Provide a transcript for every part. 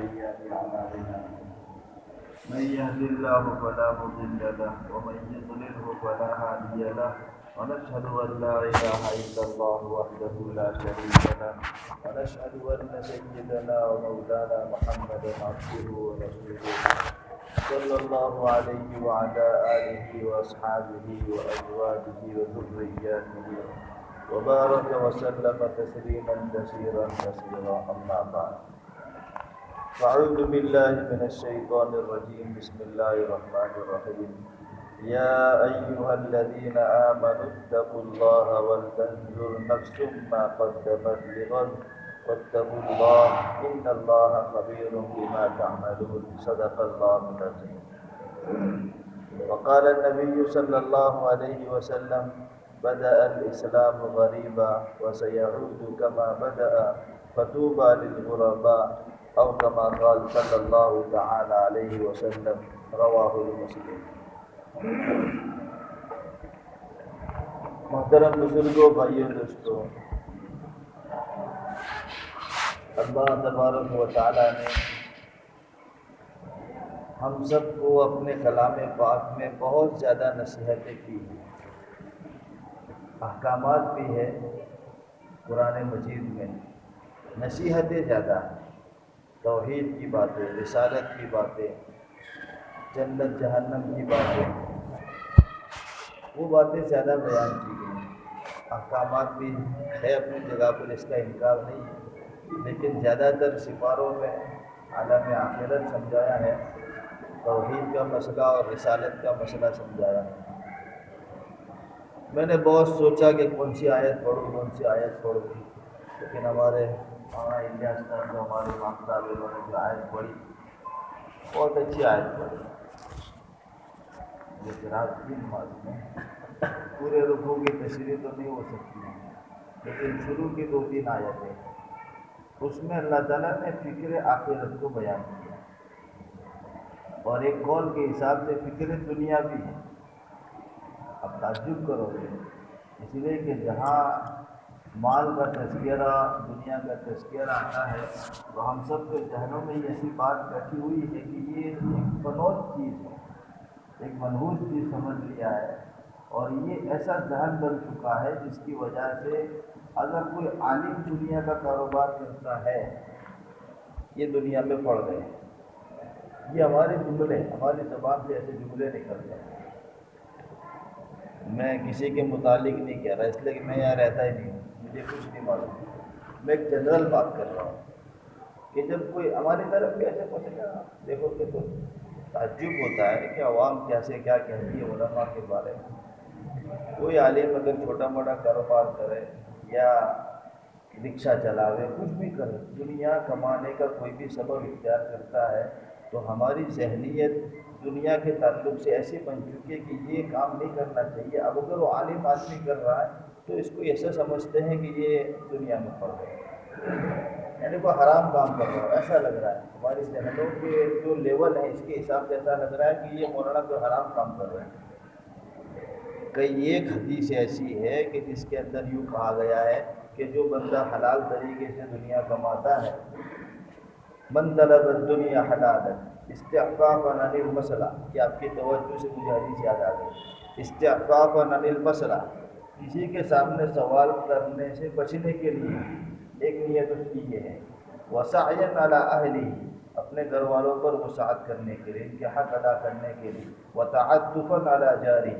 سيئات أعمالنا من يهد الله فلا مضل له ومن يضلله فلا هادي له ونشهد أن لا إله إلا الله وحده لا شريك له ونشهد أن سيدنا ومولانا محمدا عبده ورسوله صلى الله عليه وعلى آله وأصحابه وأزواجه وذرياته وبارك وسلم تسليما كثيرا أما بعد فأعوذ بالله من الشيطان الرجيم بسم الله الرحمن الرحيم يا أيها الذين آمنوا اتقوا الله ولتنظر نفس ما قدمت لغد واتقوا الله إن الله خبير بما تعملون صدق الله العظيم. وقال النبي صلى الله عليه وسلم بدأ الإسلام غريبا وسيعود كما بدأ فطوبى للغرباء أو كما قال صلى الله تعالى عليه وسلم رواه مسلم. محترم بزرگوں، بھائیوں، دوستوں، اللہ تبارک و تعالیٰ نے ہم سب کو اپنے کلام پاک میں بہت زیادہ نصیحتیں کی ہیں، احکامات بھی ہے قرآن مجید میں، نصیحتیں زیادہ ہیں، توحید کی باتیں، رسالت کی باتیں، جنت جہنم کی باتیں، وہ باتیں زیادہ بیان کی گئی ہیں۔ احکامات بھی ہے اپنی جگہ پر، اس کا انکار نہیں ہے، لیکن زیادہ تر سپاروں میں عالم آخرت سمجھایا ہے، توحید کا مسئلہ اور رسالت کا مسئلہ سمجھایا ہے۔ میں نے بہت سوچا کہ کون سی آیت پڑھوں، لیکن ہمارے مولانا الیاس صاحب جو ہمارے امام صاحب نے جو آیت پڑھی، بہت اچھی آیت پڑھی، لیکن رات کی نماز میں پورے رکوع کی تشریح تو نہیں ہو سکتی، لیکن شروع کی 2-3 آیتیں، اس میں اللہ تعالیٰ نے فکر آخرت کو بیان کیا، اور ایک قول کے حساب سے فکر دنیا بھی ہے۔ اب تعجب کرو گے، اس لیے کہ جہاں مال کا تذکرہ، دنیا کا تذکرہ آتا ہے، تو ہم سب کے ذہنوں میں ایسی بات بیٹھی ہوئی ہے کہ یہ ایک فنون چیز ہے، ایک منحوس چیز سمجھ لیا ہے، اور یہ ایسا ذہن بن چکا ہے جس کی وجہ سے اگر کوئی عالم دنیا کا کاروبار کرتا ہے، یہ دنیا میں پڑ گئے ہیں۔ یہ ہمارے جملے، ہماری زبان سے ایسے جملے نکلتے ہیں۔ میں کسی کے متعلق نہیں کہہ رہا، اس لیے کہ میں یہاں رہتا ہی نہیں ہوں، مجھے کچھ نہیں معلوم، میں ایک جنرل بات کر رہا ہوں کہ جب کوئی ہماری طرف بھی ایسے پوچھے گا، دیکھو کہ تو تعجب ہوتا ہے کہ عوام کیسے کیا کہتی ہے علماء کے بارے میں۔ کوئی عالم اگر چھوٹا موٹا کاروبار کرے یا رکشہ چلاوے، کچھ بھی کرے، دنیا کمانے کا کوئی بھی سبب اختیار کرتا ہے، تو ہماری ذہنیت دنیا کے تعلق سے ایسی بن چکی ہے کہ یہ کام نہیں کرنا چاہیے۔ اب اگر وہ عالم آدمی کر رہا ہے تو اس کو ایسا سمجھتے ہیں کہ یہ دنیا میں پڑ گئے، یعنی کوئی حرام کام کر رہا ہے، ایسا لگ رہا ہے۔ ہماری ذہنوں کے جو لیول ہے اس کے حساب سے ایسا لگ رہا ہے کہ یہ مولانا کوئی حرام کام کر رہا ہے۔ کئی ایک حدیث ایسی ہے کہ جس کے اندر یوں کہا گیا ہے کہ جو بندہ حلال طریقے سے دنیا کماتا ہے، من طلب الدنیا حلالا استعفافا عن المسئلہ، یہ آپ کی توجہ سے مجھے حدیث یاد آ گئی، استعفافا عن المسئلہ، کسی کے سامنے سوال کرنے سے بچنے کے لیے ایک نیت اس کی یہ ہے، وسعیا علی اہلہ، اپنے گھر والوں پر وسعت کرنے کے لیے، ان کے حق ادا کرنے کے لیے، وتعطفا علی جارہ،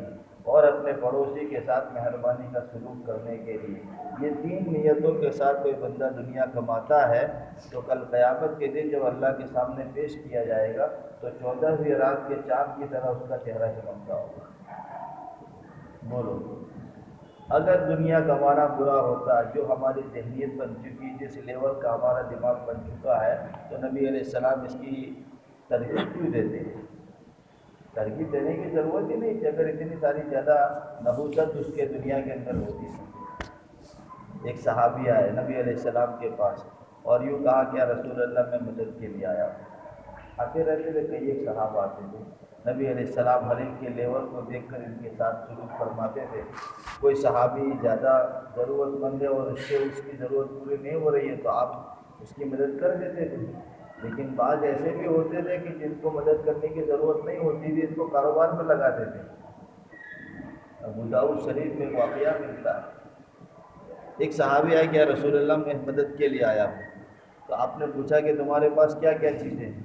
اور اپنے پڑوسی کے ساتھ مہربانی کا سلوک کرنے کے لیے، یہ 3 نیتوں کے ساتھ کوئی بندہ دنیا کماتا ہے تو کل قیامت کے دن جب اللہ کے سامنے پیش کیا جائے گا تو 14ویں رات کے چاند کی طرح اس کا چہرہ چمکتا ہوگا۔ بولو، اگر دنیا کمانا برا ہوتا، جو ہماری ذہنیت بن چکی، جس لیول کا ہمارا دماغ بن چکا ہے، تو نبی علیہ السلام اس کی ترغیب کیوں دیتے ہیں؟ ترغیب دینے کی ضرورت ہی نہیں تھی اگر اتنی ساری زیادہ نحوست اس کے دنیا کے اندر ہوتی تھی۔ ایک صحابی آئے نبی علیہ السلام کے پاس اور یوں کہا کہ یا رسول اللہ میں مدد کے لیے آیا ہوں۔ آتے رہتے تھے، کئی ایک صحابہ آتے تھے، نبی علیہ السلام ہر ایک کے لیول کو دیکھ کر ان کے ساتھ سلوک فرماتے تھے۔ کوئی صحابی زیادہ ضرورت مند ہے اور اس سے اس کی ضرورت پوری نہیں ہو رہی ہے تو آپ اس کی مدد کر دیتے تھے۔ لیکن بعض ایسے بھی ہوتے تھے کہ جن کو مدد کرنے کی ضرورت نہیں ہوتی تھی، ان کو کاروبار میں لگاتے تھے۔ ابو داؤد شریف میں واقعہ ملتا ہے، ایک صحابی آئے کہ یا رسول اللہ میں مدد کے لیے آیا ہوں، تو آپ نے پوچھا کہ تمہارے پاس کیا کیا چیزیں ہیں؟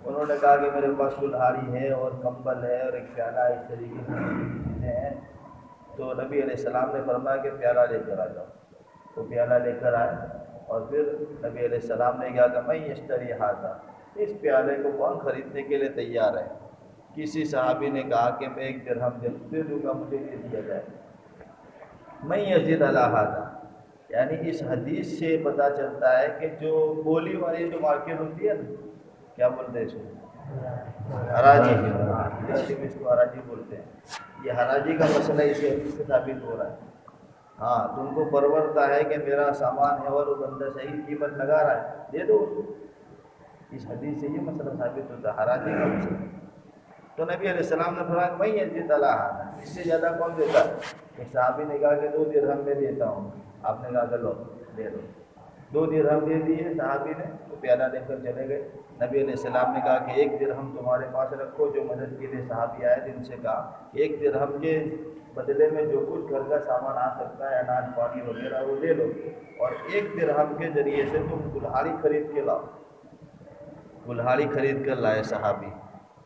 انہوں نے کہا کہ میرے پاس کلہاڑی ہے اور کمبل ہے اور ایک پیالہ ہے، اس طریقے سے چیزیں ہیں۔ تو نبی علیہ السلام نے فرمایا کہ پیالہ لے کر آ جاؤ۔ تو پیالہ لے کر آئے، اور پھر نبی علیہ السلام نے کہا کہ میں یشتری ھذا، اس پیالے کو کون خریدنے کے لیے تیار ہے؟ کسی صحابی نے کہا کہ میں 1 درہم دے دوں گا، مجھے یہ دیا جائے۔ میں یزید علی ھذا، یعنی اس حدیث سے پتہ چلتا ہے کہ جو بولی والی جو مارکیٹ ہوتی ہے نا، کیا بولتے ہیں اس کو؟ حراجی، انگریزی میں اس کو حراجی بولتے ہیں۔ یہ حراجی کا مسئلہ اس حدیث سے ثابت ہو رہا ہے۔ ہاں، تم کو پرورتا ہے کہ میرا سامان ہے اور وہ بندہ صحیح قیمت لگا رہا ہے، دے دو۔ اس حدیث سے یہ مسئلہ ثابت ہوتا ہے، حراجی کا مسئلہ۔ تو نبی علیہ السلام نے فرمایا میں یزید علی ھذا، اس سے زیادہ کون دیتا ہے؟ ایک صحابی نے کہا کہ 2 درہم میں دیتا ہوں۔ آپ نے کہا کہ لو دے دو، 2 درہم دے دیے صحابی نے، تو پیالہ لے کر چلے گئے۔ نبی علیہ السلام نے کہا کہ 1 درہم تمہارے پاس رکھو۔ جو مدد کے لیے صحابی آئے تھے ان سے کہا کہ 1 درہم کے بدلے میں جو کچھ گھر کا سامان آ سکتا ہے، اناج پانی وغیرہ، وہ لے لو، اور 1 درہم کے ذریعے سے تم کلہاڑی خرید کے لاؤ۔ کلہاڑی خرید کر لائے صحابی،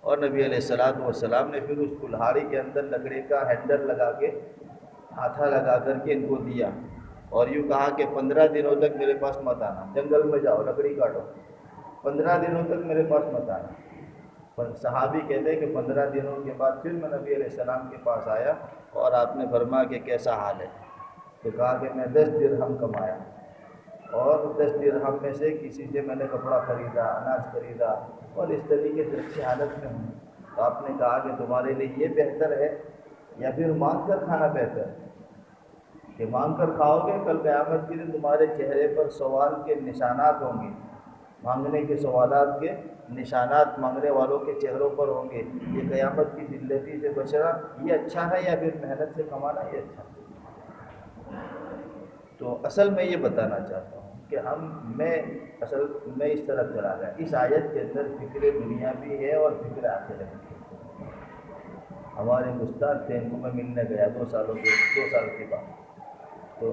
اور نبی علیہ السلام نے پھر اس کلہاڑی کے اندر لکڑی کا ہینڈل لگا کے، ہاتھا لگا کر کے ان کو دیا، اور یوں کہا کہ 15 دنوں تک میرے پاس مت آنا، جنگل میں جاؤ لکڑی کاٹو، 15 دنوں تک میرے پاس مت آنا۔ پر صحابی کہتے ہیں کہ 15 دنوں کے بعد پھر میں نبی علیہ السلام کے پاس آیا، اور آپ نے فرمایا کہ کیسا حال ہے؟ تو کہا کہ میں 10 درہم کمایا، اور 10 درہم میں سے کسی سے میں نے کپڑا خریدا، اناج خریدا، اور اس طریقے سے اچھی حالت میں ہوں۔ تو آپ نے کہا کہ تمہارے لیے یہ بہتر ہے یا پھر مانگ کر کھانا بہتر ہے؟ کہ مانگ کر کھاؤ گے، کل قیامت کے دن تمہارے چہرے پر سوال کے نشانات ہوں گے، مانگنے کے سوالات کے نشانات مانگنے والوں کے چہروں پر ہوں گے۔ یہ قیامت کی ذلتی سے بچنا یہ اچھا ہے یا پھر محنت سے کمانا یہ اچھا ہے؟ تو اصل میں یہ بتانا چاہتا ہوں کہ میں اس طرف چلا گیا۔ اس آیت کے اندر فکر دنیا بھی ہے اور فکر آخرت بھی ہے۔ ہمارے استاد تھے، ان کو میں ملنے گیا 2 سال کے بعد، تو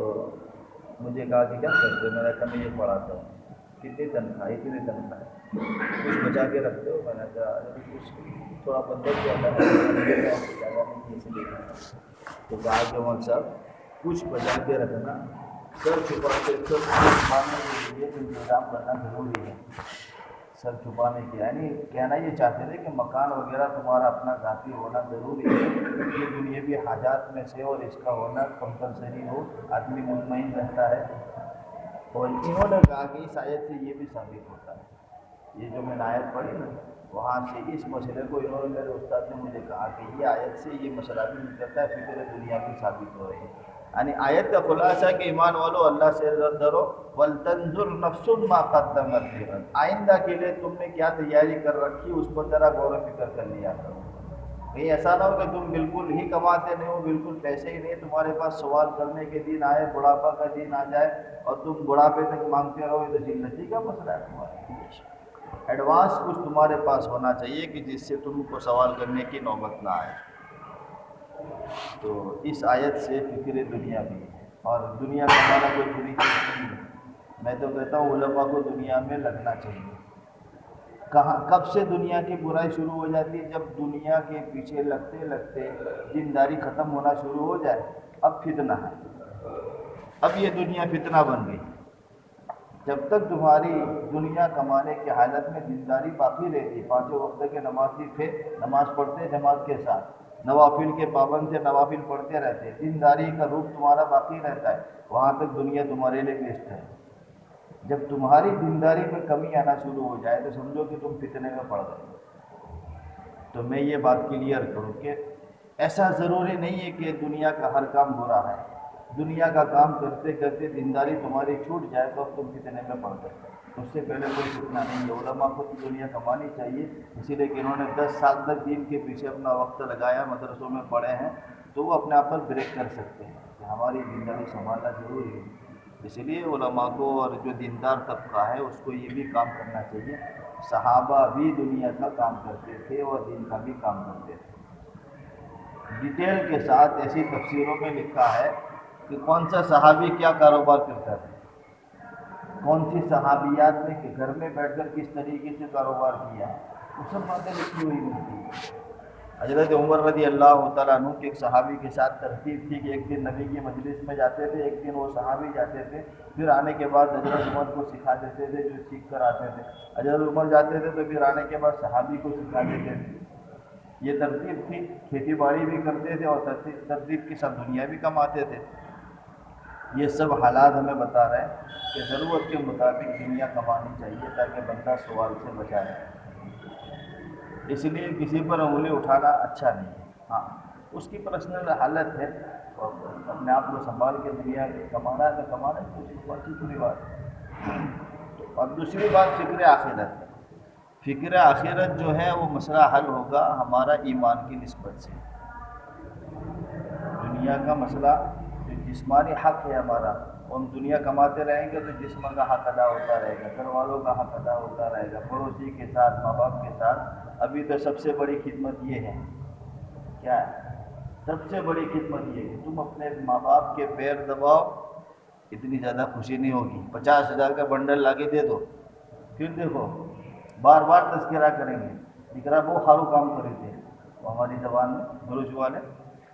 مجھے کہا کہ کیا کرتے؟ میں نے کہا میں یہ پڑھاتا ہوں۔ کتنی تنخواہ؟ اتنی تنخواہ، کچھ بچا کے رکھتے ہو؟ میں نے کہا کچھ تھوڑا بندہ کیا تھا، زیادہ نہیں اس لیے۔ تو کہا کہ عمر صاحب کچھ بچا کے رکھنا، سر چھپا کے چھپانے کے لیے انتظام کرنا ضروری ہے۔ سر چھپانے کے یعنی کہنا یہ چاہتے تھے کہ مکان وغیرہ تمہارا اپنا ذاتی ہونا ضروری ہے، یہ دنیاوی حاجات میں سے، اور اس کا ہونا کمپلسری ہو، آدمی مطمئن رہتا ہے۔ اور انہوں نے کہا کہ اس آیت سے یہ بھی ثابت ہوتا ہے، یہ جو میں نے آیت پڑھی نا، وہاں سے اس مسئلے کو انہوں نے، میرے استاد نے مجھے کہا کہ یہ آیت سے یہ مسئلہ بھی نکلتا ہے، فکر دنیا بھی ثابت ہو رہی ہے۔ یعنی آیت کا خلاصہ کہ ایمان والو اللہ سے ڈرو، وَلْتَنْظُرْ نَفْسٌ مَا قَدَّمَتْ لِغَدٍ، آئندہ کے لیے تم نے کیا تیاری کر رکھی اس پر ذرا غور و فکر کر لیا کرو۔ کہیں ایسا نہ ہو کہ تم بالکل ہی کماتے نہیں ہو، بالکل پیسے ہی نہیں، تمہارے پاس سوال کرنے کے دن آئے، بڑھاپا کا دن آ جائے اور تم بڑھاپے تک مانگتے رہو، یہ تو ذلتی کا مسئلہ ہے تمہارے۔ ایڈوانس کچھ تمہارے پاس ہونا چاہیے کہ جس سے تم کو سوال کرنے کی نوبت نہ آئے۔ تو اس آیت سے فکر دنیا بھی ہے، اور دنیا کمانا کوئی بری چیز نہیں ہے۔ میں تو کہتا ہوں علماء کو دنیا میں لگنا چاہیے۔ کب سے دنیا کی برائی شروع ہو جاتی ہے؟ جب دنیا کے پیچھے لگتے لگتے دینداری ختم ہونا شروع ہو جائے۔ اب فتنہ ہے، اب یہ دنیا فتنہ بن گئی۔ جب تک تمہاری دنیا کمانے کی حالت میں دینداری باقی رہتی، 5 وقت کے نمازی تھے، نماز پڑھتے جماعت کے ساتھ، نوافل کے پابند سے نوافل پڑھتے رہتے، دینداری کا روپ تمہارا باقی رہتا ہے، وہاں تک دنیا تمہارے لیے بیسٹ ہے۔ جب تمہاری دینداری میں کمی آنا شروع ہو جائے تو سمجھو کہ تم فتنے میں پڑ گئے۔ تو میں یہ بات کلیئر کروں کہ ایسا ضروری نہیں ہے کہ دنیا کا ہر کام برا ہے۔ دنیا کا کام کرتے کرتے دینداری تمہاری چھوٹ جائے تو اب تم فتنے میں پڑ گئے، اس سے پہلے کوئی فتنہ نہیں ہے۔ علماء کو دنیا کمانی چاہیے، اسی لیے کہ انہوں نے 10 سال تک دین کے پیچھے اپنا وقت لگایا، مدرسوں میں پڑھے ہیں، تو وہ اپنے آپ پر بریک کر سکتے ہیں کہ ہماری دینداری سنبھالنا ضروری ہے۔ اس لیے علماء کو اور جو دیندار طبقہ ہے اس کو یہ بھی کام کرنا چاہیے صحابہ بھی دنیا کا کام کرتے تھے اور دین کا بھی کام کرتے تھے۔ ڈیٹیل کے ساتھ ایسی تفسیروں میں لکھا ہے کہ کون سا صحابی کیا کاروبار کرتا تھا، کون سی صحابیات نے کہ گھر میں بیٹھ کر کس طریقے سے کاروبار کیا، وہ سب باتیں لکھی ہوئی ملتی ہیں۔ حضرت عمر رضی اللہ تعالیٰ عنہ کے ایک صحابی کے ساتھ ترتیب تھی کہ ایک دن نبی کی مجلس میں جاتے تھے، ایک دن وہ صحابی جاتے تھے، پھر آنے کے بعد حضرت عمر کو سکھا دیتے تھے جو سیکھ کر آتے تھے، حضرت عمر جاتے تھے تو پھر آنے کے بعد صحابی کو سکھا دیتے تھے۔ یہ ترتیب تھی، کھیتی باڑی بھی کرتے تھے اور ترتیب کے ساتھ دنیا بھی کماتے تھے۔ یہ سب حالات ہمیں بتا رہے ہیں کہ ضرورت کے مطابق دنیا کمانی چاہیے تاکہ بندہ سوال سے بچا رہے۔ اس لیے کسی پر انگلی اٹھانا اچھا نہیں ہے۔ ہاں اس کی پرسنل حالت ہے اور اپنے آپ کو سنبھال کے دنیا کمانا ہے تو کمانا ہے، اس کو اچھی پوری بات ہے۔ اور دوسری بات فکر آخرت ہے۔ فکر آخرت جو ہے وہ مسئلہ حل ہوگا ہمارا ایمان کی نسبت سے۔ دنیا کا مسئلہ جو جسمانی حق ہے ہمارا، ہم دنیا کماتے رہیں گے تو جسم کا حق ادا ہوتا رہے گا، گھر والوں کا حق ادا ہوتا رہے گا، پڑوسی کے ساتھ، ماں باپ کے ساتھ۔ ابھی تو سب سے بڑی خدمت یہ ہے، کیا ہے سب سے بڑی خدمت یہ کہ تم اپنے ماں باپ کے پیر دباؤ، اتنی زیادہ خوشی نہیں ہوگی۔ 50,000 کا بنڈل لا کے دے دو، پھر دیکھو بار بار تذکرہ کریں گے، ذکر وہ خارو کام کرے تھے، وہ ہماری زبان میں بلوچ والے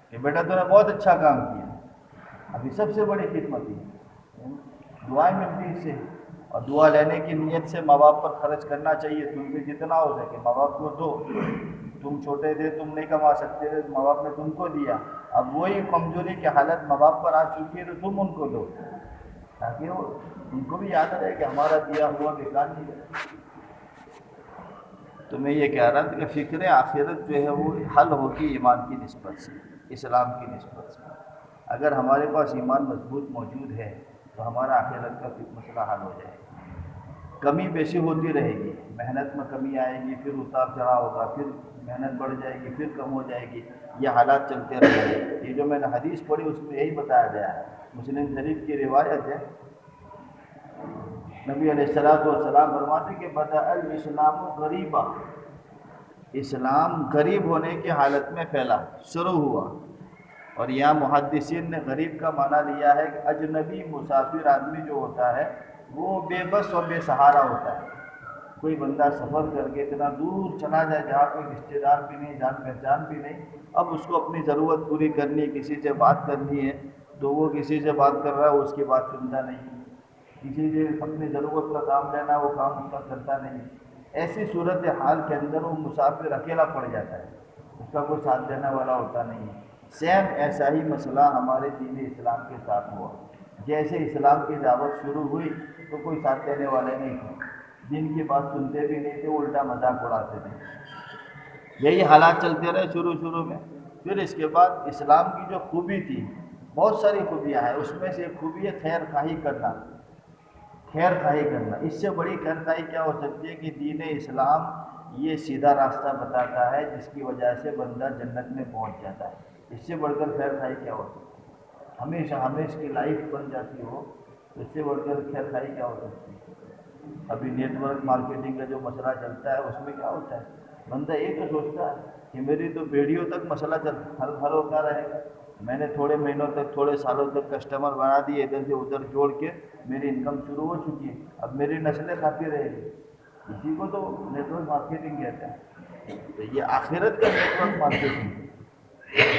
کہ بیٹا تو نے بہت اچھا کام کیا۔ ابھی سب سے بڑی خدمت ہے، دعائیں ملتی اس سے، اور دعا لینے کی نیت سے ماں باپ پر خرچ کرنا چاہیے، تم سے جتنا ہو سکے ماں باپ کو دو۔ تم چھوٹے تھے، تم نہیں کما سکتے تھے، ماں باپ نے تم کو دیا، اب وہی کمزوری کی حالت ماں باپ پر آ چکی ہے تو تم ان کو دو، تاکہ وہ ان کو بھی یاد رہے کہ ہمارا دیا ہوا بیکار نہیں ہے۔ تو میں یہ کہہ رہا تھا کہ فکر آخرت جو ہے وہ حل ہوگی ایمان کی نسبت سے، اسلام کی نسبت سے۔ اگر ہمارے پاس ایمان مضبوط موجود ہے تو ہمارا آخرت کا مسئلہ حل ہو جائے گا۔ کمی بیشی ہوتی رہے گی، محنت میں کمی آئے گی، پھر اتار چڑھاؤ ہوگا، پھر محنت بڑھ جائے گی، پھر کم ہو جائے گی، یہ حالات چلتے رہیں گے۔ یہ جو میں نے حدیث پڑھی اس میں یہی بتایا گیا ہے، مسلم شریف کی روایت ہے، نبی علیہ السلام فرماتے کہ بدأ الاسلام غریبا، اسلام غریب ہونے کی حالت میں پھیلا، شروع ہوا۔ اور یہاں محدثین نے غریب کا معنی لیا ہے کہ اجنبی مسافر آدمی جو ہوتا ہے وہ بے بس اور بے سہارا ہوتا ہے۔ کوئی بندہ سفر کر کے اتنا دور چلا جائے جہاں کوئی رشتہ دار بھی نہیں، جان پہچان بھی نہیں، اب اس کو اپنی ضرورت پوری کرنی ہے، کسی سے بات کرنی ہے تو وہ کسی سے بات کر رہا ہے، اس کی بات سنتا نہیں، کسی سے اپنی ضرورت کا کام لینا وہ کام اس کا کرتا نہیں۔ ایسی صورت حال کے اندر وہ مسافر اکیلا پڑ جاتا ہے، اس کا کوئی ساتھ دینے والا ہوتا نہیں ہے۔ سیم ایسا ہی مسئلہ ہمارے دین اسلام کے ساتھ ہوا۔ جیسے اسلام کی دعوت شروع ہوئی تو کوئی ساتھ دینے والے نہیں تھے، دین کی بات سنتے بھی نہیں تھے، الٹا مذاق اڑاتے تھے۔ یہی حالات چلتے رہے شروع میں۔ پھر اس کے بعد اسلام کی جو خوبی تھی، بہت ساری خوبیاں ہیں، اس میں سے ایک خوبی ہے خیر خواہی کرنا۔ خیر خواہی کرنا، اس سے بڑی خیر خواہی کیا ہو سکتی ہے کہ دین اسلام یہ سیدھا راستہ بتاتا ہے جس کی وجہ سے بندہ جنت میں پہنچ جاتا ہے۔ اس سے بڑھ کر خیر خواہی کیا ہو سکتی ہے؟ ہمیشہ ہمیشہ کی لائف بن جاتی ہو تو اس سے بڑھ کر خیر خواہی کیا ہو سکتی ہے؟ ابھی نیٹ ورک مارکیٹنگ کا جو مسئلہ چلتا ہے اس میں کیا ہوتا ہے، بندہ یہ تو سوچتا ہے کہ میری تو بیڑیوں تک مسئلہ حل ہوتا رہے گا، میں نے تھوڑے مہینوں تک، تھوڑے سالوں تک کسٹمر بنا دیے، ادھر سے ادھر جوڑ کے میری انکم شروع ہو چکی ہے، اب میری نسلیں کھاتی رہے گی۔ اسی کو تو نیٹ ورک مارکیٹنگ کہتے ہیں۔ تو یہ آخرت کا نیٹ ورک مارکیٹنگ ہے،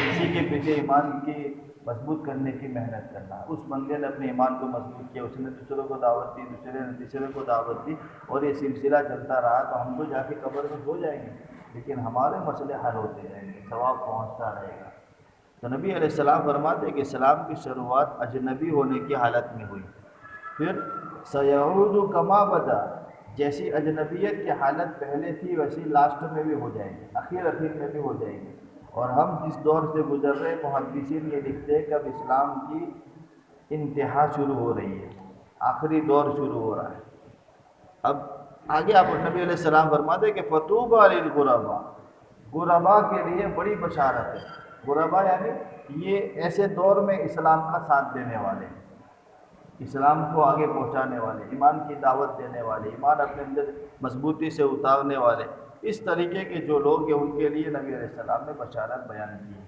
اسی کے پیچھے ایمان کی مضبوط کرنے کی محنت کرنا۔ اس بندے نے اپنے ایمان کو مضبوط کیا، اس نے دوسروں کو دعوت دی، دوسرے نے تیسرے کو دعوت دی، اور یہ سلسلہ چلتا رہا تو ہم تو جا کے قبر میں سو جائیں گے، لیکن ہمارے مسئلے حل ہوتے رہیں گے، ثواب پہنچتا رہے گا۔ تو نبی علیہ السلام فرماتے کہ اسلام کی شروعات اجنبی ہونے کی حالت میں ہوئی، پھر سیعود کما بدا، جیسی اجنبیت کی حالت پہلے تھی ویسی لاسٹ میں بھی ہو جائے گی، اخیر میں بھی ہو جائے گی۔ اور ہم جس دور سے گزر رہے، محدثین یہ لکھتے ہیں کہ اب اسلام کی انتہا شروع ہو رہی ہے، آخری دور شروع ہو رہا ہے۔ اب آگے آپ نبی علیہ السلام فرماتے کہ فطوبی للغرباء، غرباء کے لیے بڑی بشارت ہے۔ غرباء یعنی یہ ایسے دور میں اسلام کا ساتھ دینے والے ہیں۔ اسلام کو آگے پہنچانے والے، ایمان کی دعوت دینے والے، ایمان اپنے اندر مضبوطی سے اتارنے والے، اس طریقے کے جو لوگ ہیں ان کے لیے نبی علیہ السلام نے بشارت بیان کی ہے۔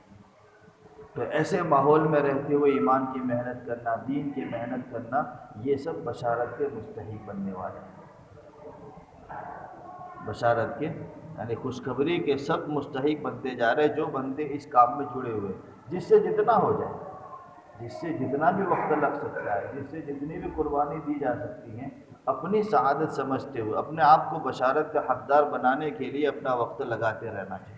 تو ایسے ماحول میں رہتے ہوئے ایمان کی محنت کرنا، دین کی محنت کرنا، یہ سب بشارت کے مستحق بننے والے ہیں۔ بشارت کے یعنی خوشخبری کے سب مستحق بنتے جا رہے ہیں جو بندے اس کام میں جڑے ہوئے، جس سے جتنا ہو جائے، جس سے جتنا بھی وقت لگ سکتا ہے، جس سے جتنی بھی قربانی دی جا سکتی ہیں، اپنی سعادت سمجھتے ہوئے اپنے آپ کو بشارت کا حقدار بنانے کے لیے اپنا وقت لگاتے رہنا چاہیے۔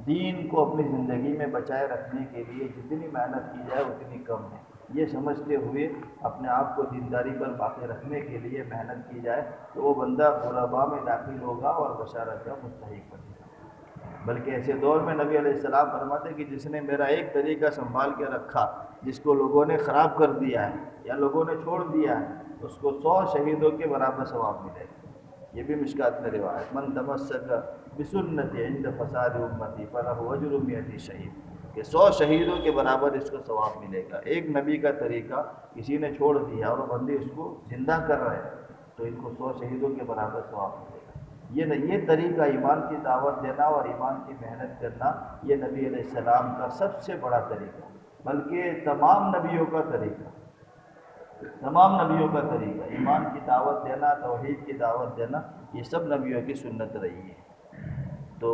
دین کو اپنی زندگی میں بچائے رکھنے کے لیے جتنی محنت کی جائے اتنی کم ہے، یہ سمجھتے ہوئے اپنے آپ کو دینداری پر باقی رکھنے کے لیے محنت کی جائے تو وہ بندہ غربا میں داخل ہوگا اور بشارت کا مستحق بنے گا۔ بلکہ ایسے دور میں نبی علیہ السلام فرماتے کہ جس نے میرا ایک طریقہ سنبھال کے رکھا، جس کو لوگوں نے خراب کر دیا ہے یا لوگوں نے چھوڑ دیا ہے، اس کو 100 شہیدوں کے برابر ثواب ملے گا۔ یہ بھی مشکات میں روایت، من تمسک بسنتی عند فساد امتی فلہ اجر 100 شہید، کہ 100 شہیدوں کے برابر اس کو ثواب ملے گا۔ ایک نبی کا طریقہ کسی نے چھوڑ دیا اور بندے اس کو زندہ کر رہے ہیں تو ان کو 100 شہیدوں کے برابر ثواب ملے گا۔ یہ طریقہ ایمان کی دعوت دینا اور ایمان کی محنت کرنا، یہ نبی علیہ السلام کا سب سے بڑا طریقہ، بلکہ تمام نبیوں کا طریقہ، تمام نبیوں کا طریقہ ایمان کی دعوت دینا، توحید کی دعوت دینا، یہ سب نبیوں کی سنت رہی ہے۔ تو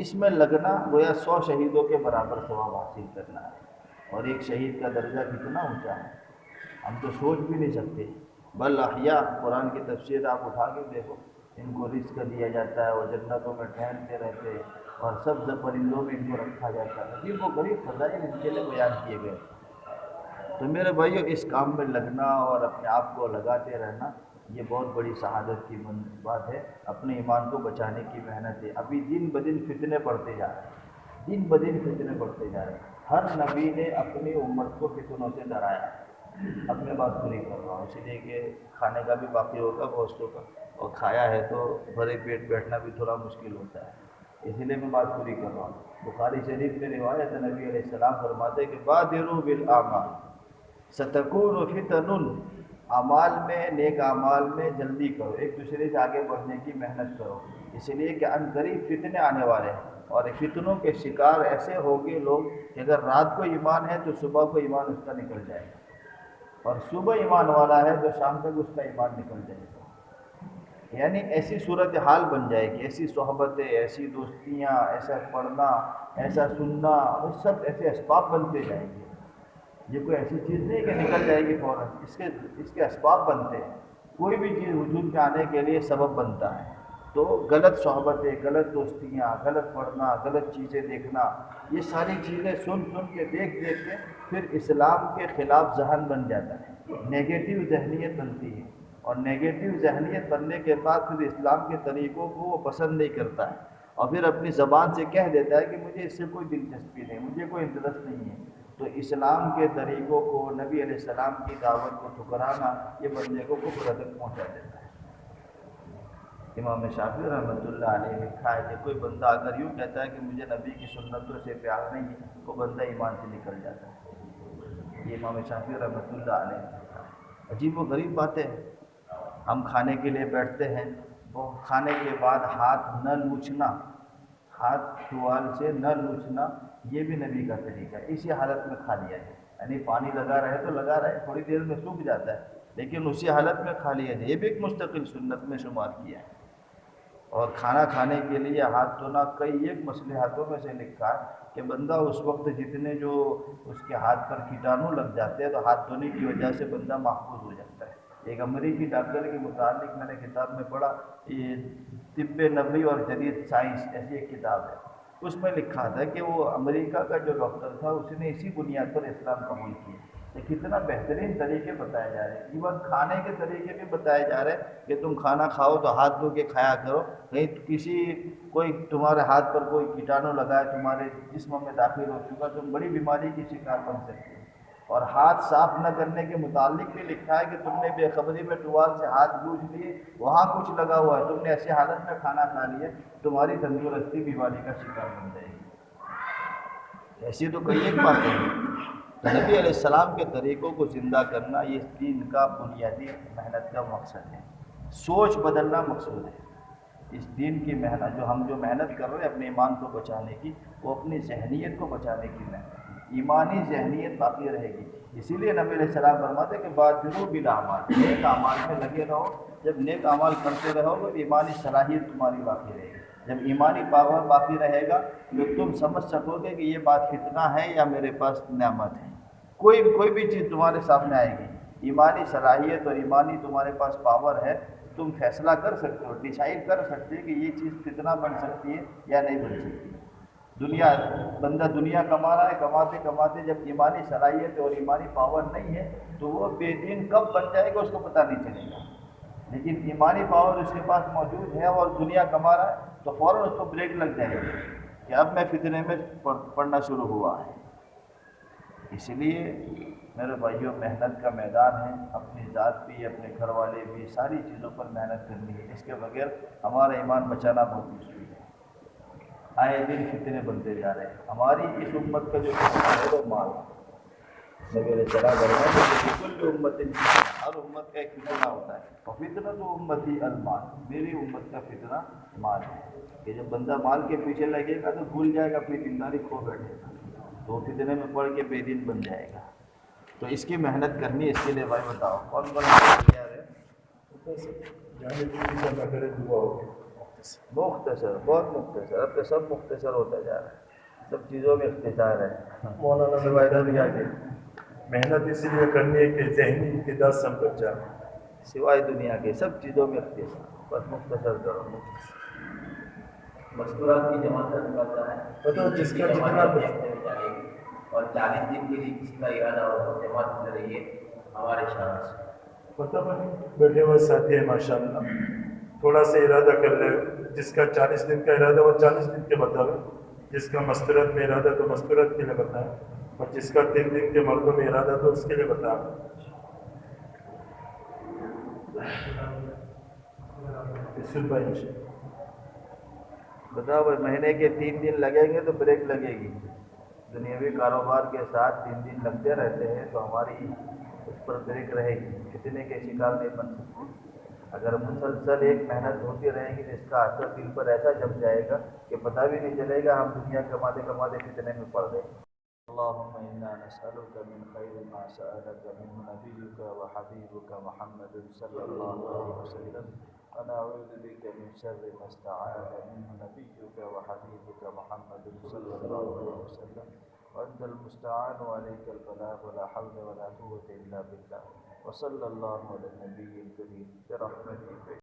اس میں لگنا گویا 100 شہیدوں کے برابر ثواب حاصل کرنا ہے، اور ایک شہید کا درجہ کتنا اونچا ہے ہم تو سوچ بھی نہیں سکتے۔ بل احیاء، قرآن کی تفسیر آپ اٹھا کے دیکھو، ان کو رزق دیا جاتا ہے، وہ جنتوں میں ٹھہرتے رہتے ہیں، اور سبز پرندوں میں ان کو رکھا جاتا ہے۔ عجیب و غریب فضائل ان کے لیے بیان کیے گئے۔ تو میرے بھائیو، اس کام میں لگنا اور اپنے آپ کو لگاتے رہنا، یہ بہت بڑی سعادت کی بات ہے، اپنے ایمان کو بچانے کی محنت ہے۔ ابھی دن بدن فتنے بڑھتے جا رہے ہیں، دن بدن فتنے بڑھتے جا رہے ہیں۔ ہر نبی نے اپنی امت کو فتنوں سے ڈرایا ہے۔ اب میں بات پوری کر رہا ہوں، اسی لیے کہ کھانے کا بھی باقی ہوگا گوشتوں کا، اور کھایا ہے تو بھرے پیٹ بیٹھنا بھی تھوڑا مشکل ہوتا ہے، اسی لیے میں بات پوری کر رہا ہوں۔ بخاری شریف میں روایت ہے، نبی علیہ السلام فرماتے کہ بادروا بالاعمال ستکون فتن، اعمال میں، نیک اعمال میں جلدی کرو، ایک دوسرے سے آگے بڑھنے کی محنت کرو، اس لیے کہ ان قریب فتنے آنے والے ہیں، اور فتنوں کے شکار ایسے ہوگے لوگ کہ اگر رات کو ایمان ہے تو صبح کو ایمان اس کا نکل جائے گا، اور صبح ایمان والا ہے تو شام تک اس کا ایمان نکل جائے گا۔ یعنی ایسی صورتحال بن جائے گی، ایسی صحبتیں، ایسی دوستیاں، ایسا پڑھنا، ایسا سننا، وہ سب ایسے اسباب بنتے جائیں گے۔ یہ کوئی ایسی چیز نہیں کہ نکل جائے گی فوراً، اس کے اسباب بنتے ہیں۔ کوئی بھی چیز وجود میں آنے کے لیے سبب بنتا ہے، تو غلط صحبتیں، غلط دوستیاں، غلط پڑھنا، غلط چیزیں دیکھنا، یہ ساری چیزیں سن کے دیکھ کے پھر اسلام کے خلاف ذہن بن جاتا ہے، نیگیٹو ذہنیت بنتی ہے، اور نیگیٹو ذہنیت بننے کے بعد پھر اسلام کے طریقوں کو وہ پسند نہیں کرتا ہے، اور پھر اپنی زبان سے کہہ دیتا ہے کہ مجھے اس سے کوئی دلچسپی نہیں، مجھے کوئی انٹرسٹ نہیں ہے۔ تو اسلام کے طریقوں کو، نبی علیہ السلام کی دعوت کو ٹھکرانا، یہ بندے کو کفر تک پہنچا دیتا ہے۔ امام شافعی رحمۃ اللہ علیہ نے لکھا ہے کہ کوئی بندہ اگر یوں کہتا ہے کہ مجھے نبی کی سنتوں سے پیار نہیں ہے، وہ بندہ ایمان سے نکل جاتا ہے۔ یہ امام شافعی رحمۃ اللہ علیہ نے لکھا ہے۔ عجیب و غریب باتیں ہیں۔ ہم کھانے کے لیے بیٹھتے ہیں، وہ کھانے کے بعد ہاتھ نہ لوچنا، ہاتھ ٹوال سے نہ لوچنا، یہ بھی نبی کا طریقہ ہے۔ اسی حالت میں کھا لیا جائے، یعنی پانی لگا رہے تو لگا رہے، تھوڑی دیر میں سوکھ جاتا ہے، لیکن اسی حالت میں کھا لیا جائے، یہ بھی ایک مستقل سنت میں شمار کیا ہے۔ اور کھانا کھانے کے لیے ہاتھ دھونا کئی ایک مصلحتوں میں سے لکھا ہے کہ بندہ اس وقت جتنے جو اس کے ہاتھ پر کیٹانو لگ جاتے ہیں تو ہاتھ دھونے کی وجہ سے بندہ محفوظ ہو جاتا ہے۔ ایک امریکی ڈاکٹر کے متعلق میں نے کتاب میں پڑھا، یہ طب نبوی اور جدید سائنس ایسی ایک کتاب ہے، اس میں لکھا تھا کہ وہ امریکہ کا جو ڈاکٹر تھا اس نے اسی بنیاد پر اسلام قبول کیا۔ یہ کتنا بہترین طریقے بتائے جا رہے ہیں، ایون کھانے کے طریقے بھی بتائے جا رہے ہیں کہ تم کھانا کھاؤ تو ہاتھ دھو کے کھایا کرو، کہیں کوئی تمہارے ہاتھ پر کوئی کیٹانو لگائے تمہارے جسم میں داخل ہو چکا، تم بڑی بیماری کی شکار بن سکتے ہو۔ اور ہاتھ صاف نہ کرنے کے متعلق بھی لکھا ہے کہ تم نے بے خبری میں ٹوال سے ہاتھ گوجھ لیے، وہاں کچھ لگا ہوا ہے، تم نے ایسی حالت میں کھانا کھا لیا، تمہاری تندرستی بیماری کا شکار بن جائے گی۔ ایسی تو کئی ایک باتیں ہیں۔ تو نبی علیہ السلام کے طریقوں کو زندہ کرنا یہ دین کا بنیادی محنت کا مقصد ہے. سوچ بدلنا مقصود ہے. اس دین کی محنت جو محنت کر رہے ہیں اپنے ایمان کو بچانے کی، وہ اپنی ذہنیت کو بچانے کی محنت ہے. ایمانی ذہنیت باقی رہے گی. اسی لیے نبی علیہ السلام فرماتے کہ بادروا بالاعمال، نیک اعمال میں لگے رہو. جب نیک اعمال کرتے رہو گے تو ایمانی صلاحیت تمہاری باقی رہے گی. جب ایمانی پاور باقی رہے گا تو تم سمجھ سکو گے کہ یہ بات فتنہ ہے یا میرے پاس نعمت ہے. کوئی بھی چیز تمہارے سامنے آئے گی، ایمانی صلاحیت اور ایمانی تمہارے پاس پاور ہے، تم فیصلہ کر سکتے ہو، ڈیسائیڈ کر سکتے کہ یہ چیز فتنہ بن سکتی ہے یا نہیں بن سکتی. بندہ دنیا کما رہا ہے، کماتے کماتے جب ایمانی صلاحیت اور ایمانی پاور نہیں ہے تو وہ بے دین کب بن جائے گا اس کو پتہ نہیں چلے گا. لیکن ایمانی پاور اس کے پاس موجود ہے اور دنیا کما رہا ہے تو فوراً اس کو بریک لگ جائے گی کہ اب میں فتنے میں پڑنا شروع ہوا ہے. اس لیے میرے بھائیوں، محنت کا میدان ہے. اپنی ذات بھی، اپنے گھر والے بھی، ساری چیزوں پر محنت کرنی ہے. اس کے بغیر ہمارا ایمان بچانا بہت مشکل ہے. آئے دن فتنے بنتے جا رہے ہیں. ہماری اس امت کا جو فتنہ ہے وہ مال. نبی علیہ السلام فرماتے ہیں کل امت، ہر امت کا ایک فتنہ ہوتا ہے. فتنۃ امتی المال، میری امت کا فتنہ مال ہے. کہ جب بندہ مال کے پیچھے لگے گا تو بھول جائے گا، اپنی دینداری کھو بیٹھے گا، تو فتنے میں پڑھ کے بے دین بن جائے گا. تو اس کی محنت کرنی ہے. اس کے لیے بھائی بتاؤ کون تیار ہے؟ مختصر، بہت مختصر. اب تو سب مختصر ہوتا جا رہا ہے، سب چیزوں میں اختصار ہے. مولانا سوائے دنیا کے، محنت اسی لیے کرنی ہے کہ ذہنی امتداد سب بچ جائے. سوائے دنیا کے سب چیزوں میں اختصار. بس مختصر کرو. مذکورات کی جمع کرنے والا ہے بتاؤ جس کا جتنا اور 40 دن کے لیے کسی کا ارادہ ہو تو جماعت میں رہیے ہمارے شان سے. پتہ بیٹھے ہوئے ساتھی ہیں ماشاء اللہ، تھوڑا سا ارادہ کر لے. جس کا 40 دن کا ارادہ وہ 40 دن کے بتاوے، جس کا مستورت میں ارادہ تو مستورت کے لیے بتائیں، اور جس کا 3 دن کے مردوں میں ارادہ تو اس کے لیے بتائیں. بتاؤ بھائی، مہینے کے 3 دن لگیں گے تو بریک لگے گی. دنیاوی کاروبار کے ساتھ 3 دن لگتے رہتے ہیں تو ہماری اس پر بریک رہے گی. فتنے کے شکار نہیں بن سکتے. اگر مسلسل ایک محنت ہوتی رہے گی تو اس کا اثر دل پر ایسا جم جائے گا کہ پتہ بھی نہیں چلے گا ہم دنیا کماتے کماتے فتنے میں پڑ گئے. اللهم انا نسألك من خير ما سألك منه نبيك وحبيبك محمد صلى الله عليه وسلم، ونعوذ بك من شر ما استعاذ منه نبيك وحبيبك محمد صلى الله عليه وسلم، وأنت المستعان وعليك البلاغ ولا حول ولا قوة إلا بالله. وصلى الله على النبي الكريم برحمته.